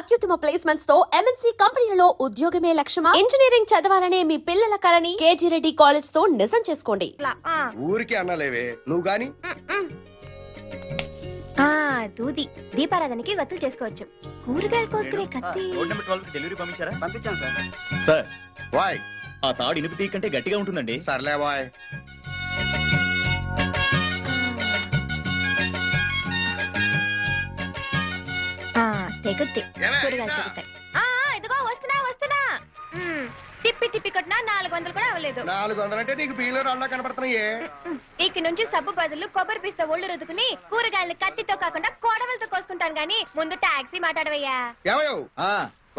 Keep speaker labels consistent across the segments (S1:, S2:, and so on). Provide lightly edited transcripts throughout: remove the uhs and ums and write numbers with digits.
S1: అత్యుత్తమ ప్లేస్మెంట్స్ తో ఎంఎన్సీ కంపెనీలలో ఉద్యోగమే లక్ష్యమా? ఇంజనీరింగ్ చదవాలనే మీ పిల్లల కలని కేజీ రెడ్డి కాలేజ్ తో నిజం చేసుకోండి.
S2: ఊరికి అన్నలేవే నువ్వు గాని
S3: దూది దీపారాధనకి వత్తులు చేసుకోవచ్చు. కూరగాయలు కోసుకునే కత్తి.
S4: రోడ్ నెంబర్ 12 కి డెలివరీ పంపించారా?
S2: పంపించాను సార్.
S4: సార్
S2: వాయ్
S4: ఆ తాడు ఇనుపు తీగ కంటే గట్టిగా ఉంటుందండి.
S2: సర్లే వాయ్.
S3: తెగుద్ది. కూరగాయలు తెగుతాయి. ఇదిగో వస్తున్నా వస్తున్నా. తిప్పి తిప్పి కొట్టినా 400 కూడా అవ్వలేదు.
S2: 400 అంటే నీకు బియ్యంలో రాళ్ళ కనపడుతున్నాయే.
S3: ఇక నుంచి సబ్బు బదులు కొబ్బరి పిస్త ఒళ్ళు రుద్దుకుని కూరగాయలు కత్తితో కాకుండా కోడవలతో కోసుకుంటాను గానీ ముందు టాక్సీ మాట్లాడవయ్యా.
S2: ఏమయ్యో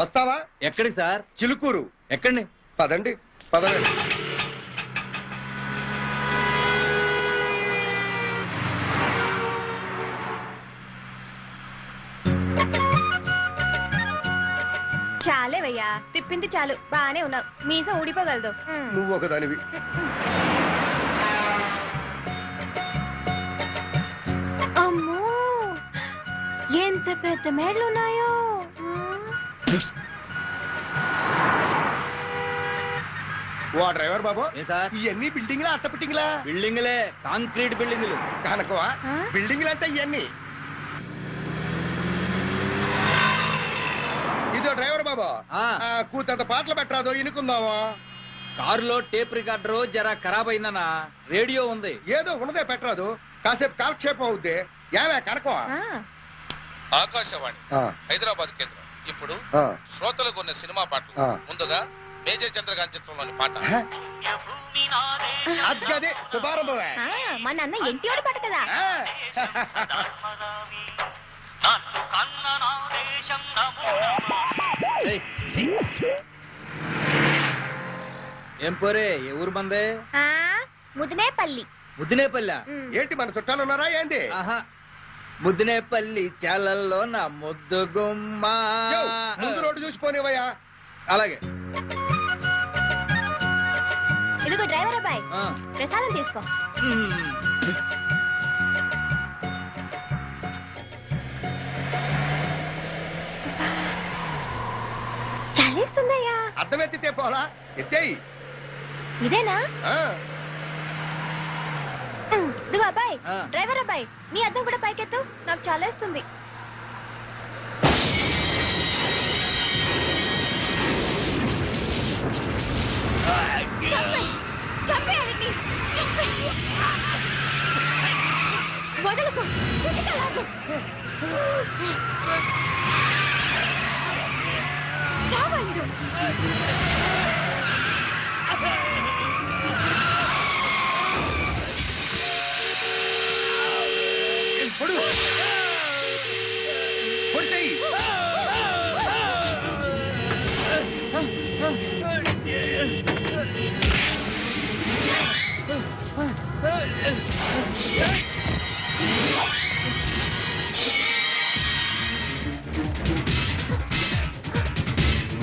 S2: వస్తావా?
S4: ఎక్కడికి సార్?
S2: చిలుకూరు.
S4: ఎక్కడి?
S2: పదండి పదండి.
S3: చాలేవయ్యా, తిప్పింది చాలు. బానే ఉన్నావు. మీసం ఊడిపోగలదు.
S2: నువ్వు ఒకదానివి.
S3: అమ్మో ఎంత పెద్ద మేడలున్నాయో.
S2: ఓ డ్రైవర్ బాబు,
S4: ఏ సార్?
S2: ఇవన్నీ బిల్డింగ్లా అట్ట బిల్డింగ్లా?
S4: బిల్డింగ్లే, కాంక్రీట్ బిల్డింగ్లు.
S2: కనుకవా బిల్డింగ్లు అంటే ఇవన్నీ. ఇదో డ్రైవర్ బాబు, కూతంత పాటలు పెట్టరాదు, ఇనుకుందామా?
S4: కారులో టేప్ రికార్డర్ జరా ఖరాబ్ అయిందన్నా. రేడియో ఉంది.
S2: ఏదో ఉన్నదే పెట్టరాదు, కాసేపు కాలక్షేపం అవుద్ది. ఏమే కనకవా?
S5: ఆకాశవాణి హైదరాబాద్ కేంద్రం. ఇప్పుడు శ్రోతలకు ఉన్న సినిమా పాటలు. ముందుగా మేజర్ చంద్రకాంత్ చిత్రంలోని పాట.
S2: అదే శుభారంభమే.
S3: మా నాన్న ఎంటివాడి పాట కదా.
S4: ఏం పోరే, ఏ ఊరు మందే?
S3: ముదినేపల్లి.
S4: ముద్దినేపల్లి.
S2: ఏంటి మన చుట్టాలు ఉన్నారా ఏంటి?
S4: ఆహా, ముద్దినేపల్లి చాలల్లో నా ముద్దు గుమ్మ.
S2: ముందు రోడ్డు చూసిపోనివయ్యా.
S4: అలాగే.
S3: ఇదిగో డ్రైవర్ అబ్బాయి, ప్రసాదం తీసుకో. చలిస్తుందయ్యా.
S2: అర్థం ఎత్తితే పోలా, ఎత్తేయి.
S3: ఇదేనా? ఇదిగో అబ్బాయి, డ్రైవర్ అబ్బాయి, నీ అద్దం కూడా పైకెత్తు, నాకు చాలేస్తుంది. వదలకు, చావండు.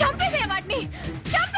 S3: చంపేసే వాటిని, చంపే.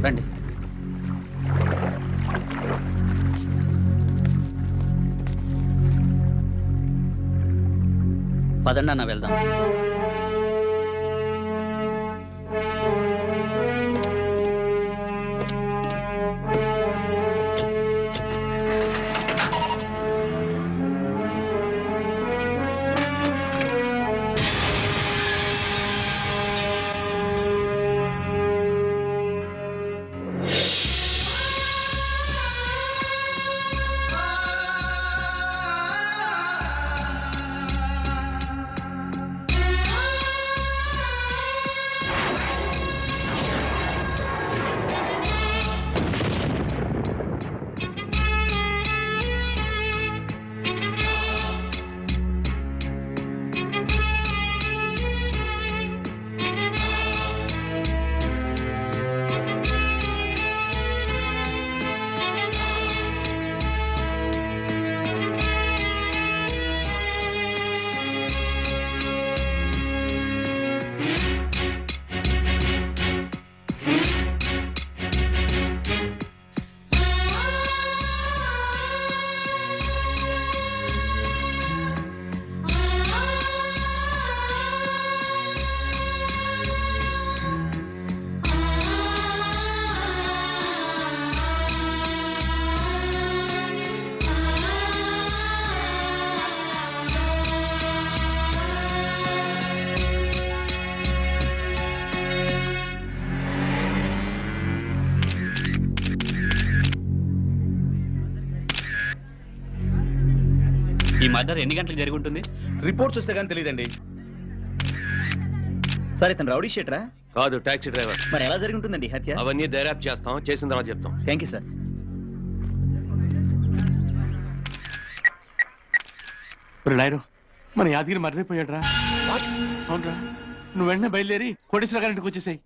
S4: రండి. పదండి అన్న వెళ్దాం. ఈ మర్డర్ ఎన్ని గంటలకు జరిగి ఉంటుంది?
S2: రిపోర్ట్స్ వస్తే కానీ తెలియదండి.
S4: సరే, తను రౌడీ షీటరా?
S6: కాదు, టాక్సీ డ్రైవర్.
S4: మరి ఎలా జరిగి ఉంటుందండి హత్య?
S6: అవన్నీ దర్యాప్తు చేస్తాం, చేసిన తర్వాత చెప్తాం.
S4: Thank you sir.
S7: నాయరు, మన యాదగిరి మర్రిపోయాడురా. అవునరా, నువ్వు వెంటనే బయలుదేరి కోటేశ్వర గారింటికి వచ్చేసాయి.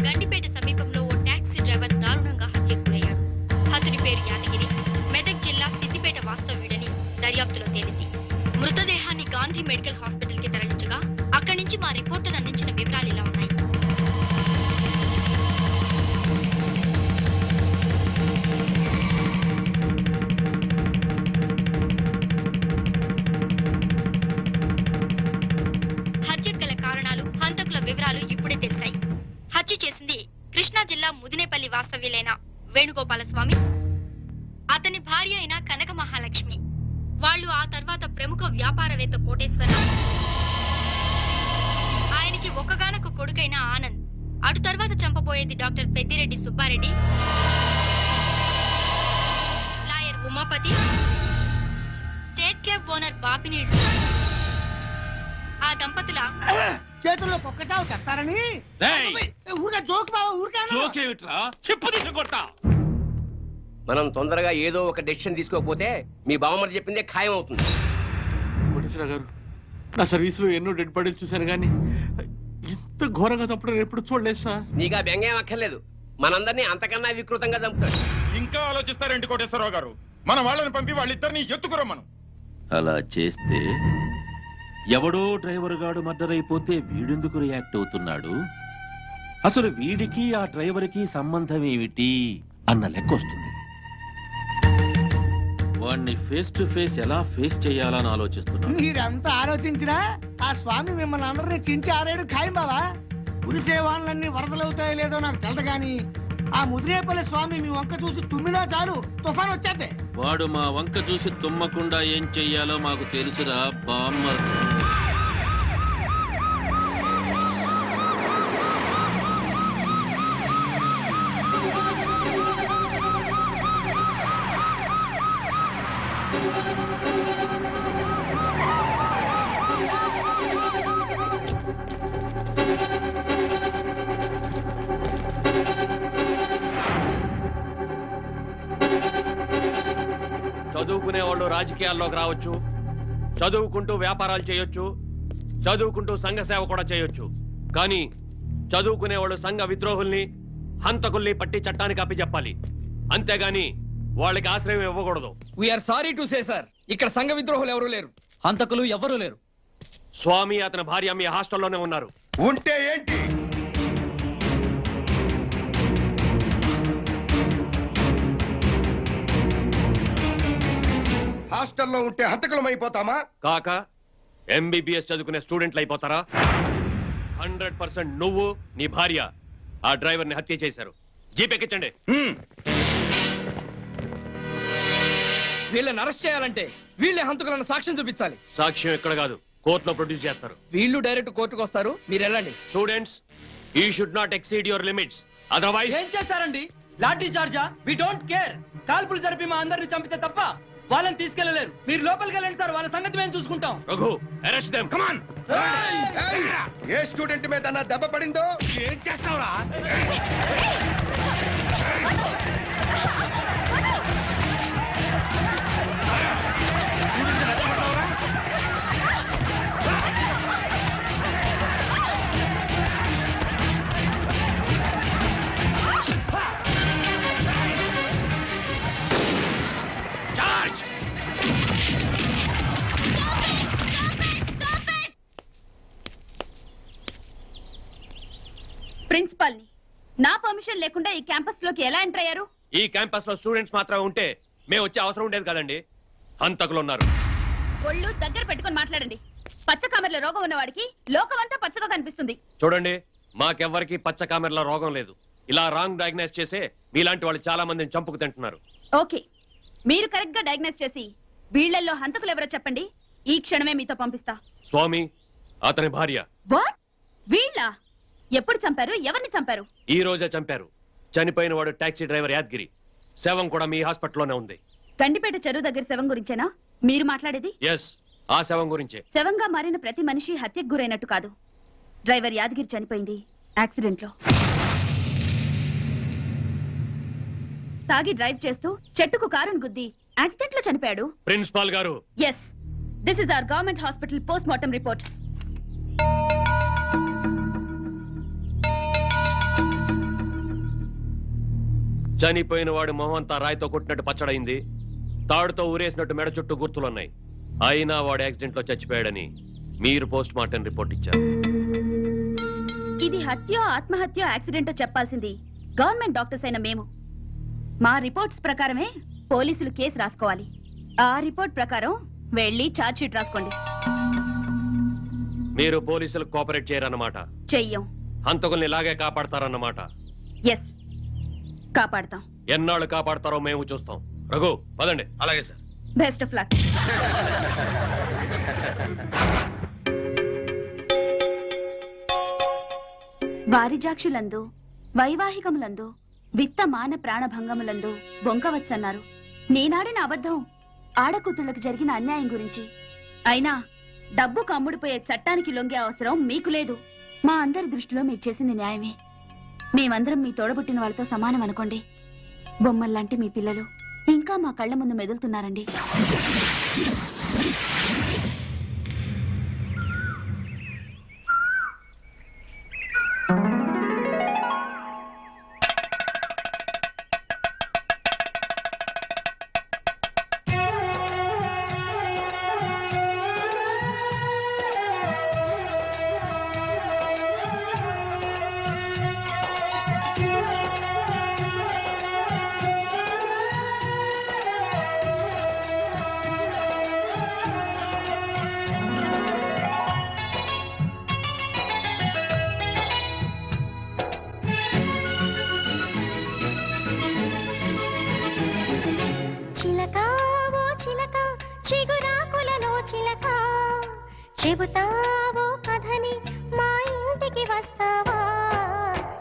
S3: గండిపేట సమీపంలో ఓ టాక్సీ డ్రైవర్ దారుణంగా హత్యకు గురయ్యాడు. హతుడి పేరు యాదగిరి, మెదక్ జిల్లా సిద్దిపేట వాస్తవ్యుడని దర్యాప్తులో తేలింది. మృతదేహాన్ని గాంధీ మెడికల్ హాస్పిటల్ కి తరలించగా అక్కడి నుంచి మా రిపోర్టర్ అందించిన వివరాలు ఇలా ఉన్నాయి. హత్యకు గల కారణాలు, హంతకుల వివరాలు ఇప్పుడే తెలిసాయి. హత్య చేసింది కృష్ణా జిల్లా ముదినేపల్లి వాస్తవ్యులైన వేణుగోపాలస్వామి, అతని భార్య అయిన కనక మహాలక్ష్మి. వాళ్ళు ఆ తర్వాత ప్రముఖ వ్యాపారవేత్త కోటేశ్వరరావు, ఆయనకి ఒక్కగానొక్క కొడుకైన ఆనంద్. అటు తర్వాత చంపబోయేది doctor Peddireddy Subbareddy, lawyer Umapathi, state club owner Bapineedu. ఆ దంపతుల
S8: చేతుల్లో కుక్కచావు చేస్తారని ఊరికే జోక్ బావ ఊరికే
S7: చెప్పు తీసుకొడతా.
S6: మనం తొందరగా ఏదో ఒక డెసిషన్ తీసుకోకపోతే మీ బావమరి చెప్పిందే ఖాయం అవుతుంది.
S7: కోటేశ్వర గారు, నా సర్వీస్ లో ఎన్నో డెడ్ బాడీలు చూశాను కానీ ఇంత ఘోరంగా చంపడం ఎప్పుడు చూడలేదు సార్.
S6: నీకు ఆ బెంగేం అక్కర్లేదు, మనందరినీ అంతకన్నా వికృతంగా చంపుతాడు.
S2: ఇంకా ఆలోచిస్తారేంటి కోటేశ్వరరావు గారు? మన వాళ్ళని పంపి వాళ్ళిద్దరిని ఎత్తుకురమ్మను.
S9: అలా చేస్తే ఎవడో డ్రైవర్ గాడు మర్డర్ అయిపోతే వీడెందుకు రియాక్ట్ అవుతున్నాడు, అసలు వీడికి ఆ డ్రైవర్కి సంబంధం ఏమిటి అన్న లెక్క వస్తుంది. వాడిని ఫేస్ టు ఫేస్ ఎలా ఫేస్ చేయాలని ఆలోచిస్తున్నాడు.
S8: మీరంతా ఆలోచించినా ఆ స్వామి మిమ్మల్ని అందరినీ చించి ఆరేడు ఖాయం బావా. కురిసే వాళ్ళన్నీ వరదలవుతాయో లేదో నాకు తెలదు గాని ఆ ముదిరేపల్లి స్వామి మీ వంక చూసి తుమ్మినా చాలు తుఫాన్ వచ్చేద్దే.
S9: వాడు మా వంక చూసి తుమ్మకుండా ఏం చెయ్యాలో మాకు తెలుసురా బామ్మ.
S6: చదువుకునే వాళ్ళు రాజకీయాల్లోకి రావచ్చు, చదువుకుంటూ వ్యాపారాలు చేయొచ్చు, చదువుకుంటూ సంఘ సేవ కూడా చేయొచ్చు. కానీ చదువుకునే వాళ్ళు సంఘ విద్రోహుల్ని, హంతకుల్ని పట్టి చట్టానికి అప్పచెప్పాలి. అంతేగాని వాళ్ళకి ఆశ్రయం ఇవ్వకూడదు.
S4: We are sorry to say sir, ఇక్కడ సంఘ విద్రోహులు ఎవరూ లేరు, హంతకులు ఎవరూ లేరు.
S6: స్వామి అతని భార్య మీ హాస్టల్లోనే ఉన్నారు.
S2: ఉంటే ఏంటి? హాస్టల్లో ఉంటే హంతకులం అయిపోతామా?
S6: కాక ఎంబీబీఎస్ చదువుకునే స్టూడెంట్లు అయిపోతారా? 100% నువ్వు నీ భార్య ఆ డ్రైవర్ ని హత్య చేశారు. జీపెక్కించండి.
S4: వీళ్ళని అరెస్ట్ చేయాలంటే వీళ్ళే హంతకులను సాక్ష్యం చూపించాలి.
S6: సాక్ష్యం ఇక్కడ కాదు, కోర్టులో ప్రొడ్యూస్ చేస్తారు.
S4: వీళ్ళు డైరెక్ట్ కోర్టుకు వస్తారు, మీరు వెళ్ళండి.
S6: Students, you should not exceed your limits, otherwise.
S4: ఏం చేస్తారండి? లాఠీ చార్జా? We don't care. కాల్పులు జరిపి మా అందరిని చంపితే తప్ప వాళ్ళని తీసుకెళ్లలేరు. మీరు లోపలికి వెళ్ళండి సార్, వాళ్ళ సంగతి మేము చూసుకుంటాం.
S6: Raghu, arrest them. Come on.
S2: A student మీద నా దెబ్బ పడిందో ఏం చేస్తావురా?
S3: ప్రిన్సిపల్ ని నా పర్మిషన్ లేకుండా ఈ క్యాంపస్ లోకి ఎలా ఎంటర్ అయ్యారు?
S6: ఈ క్యాంపస్ లో స్టూడెంట్స్ మాత్రమే ఉంటే మేము వచ్చే అవసరం ఉండేది కదండి. హంతకులు ఉన్నారు.
S3: ఒళ్ళు దగ్గర పెట్టుకొని మాట్లాడండి. పచ్చ కామెర్ల రోగం ఉన్నవాడికి లోకమంతా పచ్చగా కనిపిస్తుంది.
S6: చూడండి, మాకెవ్వరికి పచ్చ కామెర్ల రోగం లేదు. ఇలా రాంగ్ డయాగ్నైజ్ చేసే మీలాంటి వాళ్ళు చాలా మందిని చంపుకు తింటున్నారు.
S3: ఓకే, మీరు కరెక్ట్ గా డయాగ్నైజ్ చేసి వీళ్ళల్లో హంతకులు ఎవరో చెప్పండి. ఈ క్షణమే మీతో పంపిస్తా.
S6: స్వామి అతని భార్య.
S3: వాట్? వీళ్ళ? ఎప్పుడు చంపారు? ఎవరిని చంపారు?
S6: ఈ రోజే చంపారు. చనిపోయిన వాడు టాక్సీ డ్రైవర్ యాద్గిరి. శవం కూడా మీ హాస్పిటల్లోనే ఉంది.
S3: గండిపేట చెరువు దగ్గర శవం గురించేనా మీరు మాట్లాడేది?
S6: ఎస్, ఆ శవం గురించే.
S3: శవంగా మారిన ప్రతి మనిషి హత్యకు గురైనట్టు కాదు. డ్రైవర్ యాదగిరి చనిపోయింది యాక్సిడెంట్ లో. తాగి డ్రైవ్ చేస్తూ చెట్టుకు కారును గుద్ది యాక్సిడెంట్ లో చనిపోయాడు.
S6: ప్రిన్సిపాల్ గారు.
S3: Yes, this is our government hospital post mortem report.
S6: చనిపోయిన వాడి మొహం అంతా రాయితో కొట్టినట్టు పచ్చడైంది. తాడుతో ఊరేసినట్టు మెడ చుట్టూ గుర్తులున్నాయి. అయినా వాడు యాక్సిడెంట్ లో చచ్చిపోయాడని మీరు పోస్ట్ మార్టం రిపోర్ట్ ఇచ్చారు.
S3: ఇది హత్య, ఆత్మహత్య, యాక్సిడెంట్ చెప్పాల్సింది గవర్నమెంట్ డాక్టర్స్ అయిన మేము. మా రిపోర్ట్స్ ప్రకారమే పోలీసులు కేసు రాసుకోవాలి. ఆ రిపోర్ట్ ప్రకారం వెళ్ళి ఛార్జ్ షీట్ రాసుకోండి.
S6: మీరు పోలీసులకు కోఆపరేట్ చేయరన్నమాట.
S3: చెయ్యం.
S6: హంతకుల్ని ఇలాగే కాపాడతారన్నమాట.
S3: ఎస్, కాపాడతాం.
S6: ఎన్నాళ్ళు కాపాడతారో మేము చూస్తాం. రఘు, పదండి.
S5: అలాగే సార్.
S3: Best of luck. వారిజాక్షులందు వైవాహికములందు విత్త మాన ప్రాణభంగములందు బొంకవచ్చన్నారు. నేనాడిన అబద్ధం ఆడకూతుళ్లకు జరిగిన అన్యాయం గురించి. అయినా డబ్బు కమ్ముడిపోయే చట్టానికి లొంగే అవసరం మీకు లేదు. మా అందరి దృష్టిలో మీరు చేసింది న్యాయమే. మేమందరం మీ తోడబుట్టిన వాళ్ళతో సమానం అనుకోండి. బొమ్మల్లాంటి మీ పిల్లలు ఇంకా మా కళ్ళ ముందు మెదులుతున్నారండి.
S10: చెబుతావో కథని మా ఇంటికి వస్తావా?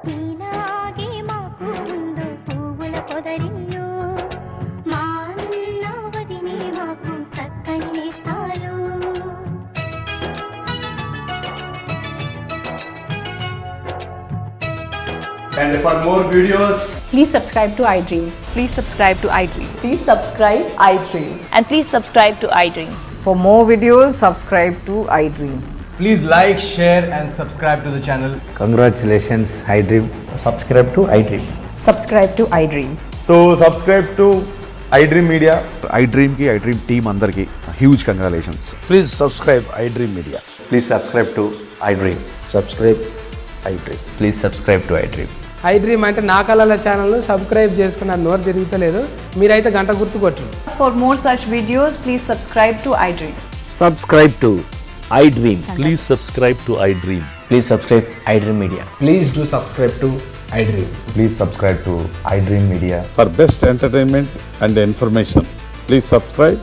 S10: నీలాగే మాకు ముందు పువ్వుల పొదరిల్లు, మా అన్న వదినే మాకు చక్కని నేస్తాలు.
S11: And for more videos,
S12: please subscribe to iDream.
S13: Please subscribe to iDream.
S12: Please subscribe iDream.
S13: And please subscribe to iDream.
S12: For more videos, subscribe to iDream.
S11: please like, share and subscribe to the channel.
S14: Congratulations, iDream.
S11: Subscribe to iDream.
S12: Subscribe to iDream.
S11: So subscribe to iDream Media.
S14: iDream team అందరికి huge congratulations.
S15: Please subscribe iDream Media.
S11: Please subscribe to iDream.
S15: Subscribe iDream.
S11: Please subscribe to iDream.
S8: iDream అంటే నా కళల channel subscribe చేసుకున్న నోరు తిరుగుతలేదు, మీరైతే గంట గుర్తు కొట్టండి.
S12: For more such videos, please subscribe to iDream.
S9: Subscribe to iDream. Please subscribe to iDream.
S11: Please subscribe iDream Media. Please do subscribe to iDream. Please subscribe to iDream Media.
S15: For best entertainment and information, please subscribe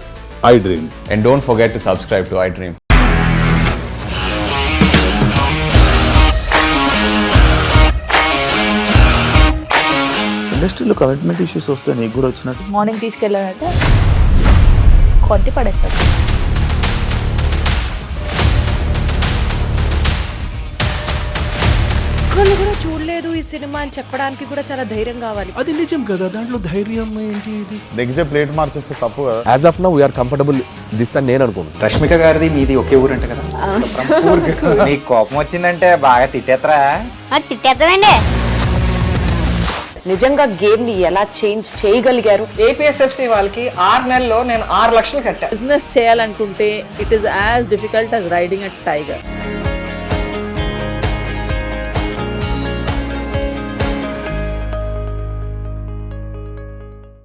S15: iDream.
S11: And don't forget to subscribe to iDream.
S14: ఇండస్ట్రీలో commitment issues వస్తే నీకు కూడా వచ్చినట్టు.
S13: Morning తీసుకెళ్ళాలంటే కొట్టి పడేస్తారు.
S12: ఒక్కళ్ళు కూడా చూడలేదు ఈ సినిమా అని చెప్పడానికి కూడా చాలా ధైర్యం కావాలి.
S15: అది నిజం కదా, దాంట్లో ధైర్యం ఏంటి?
S14: నెక్స్ట్ డే ప్లేట్ మార్చేస్తే తప్పు కదా.
S9: As of now we are comfortable this అని నేను అనుకుంటున్నాను.
S11: రష్మిక గారిది మీది ఒకే ఊరంట కదా. నీకు కోపం వచ్చిందంటే బాగా తిట్టేత్తరా?
S3: తిట్టేద్దామండి.
S12: నిజంగా గేమ్ ని ఎలా చేంజ్ చేయగలిగారు?
S8: ఏపీఎస్ఎఫ్సి వాళ్ళకి 6 నెలల్లో నేను 6 లక్షలు కట్టా.
S13: బిజినెస్ చేయాలనుకుంటే it is as difficult as riding a tiger.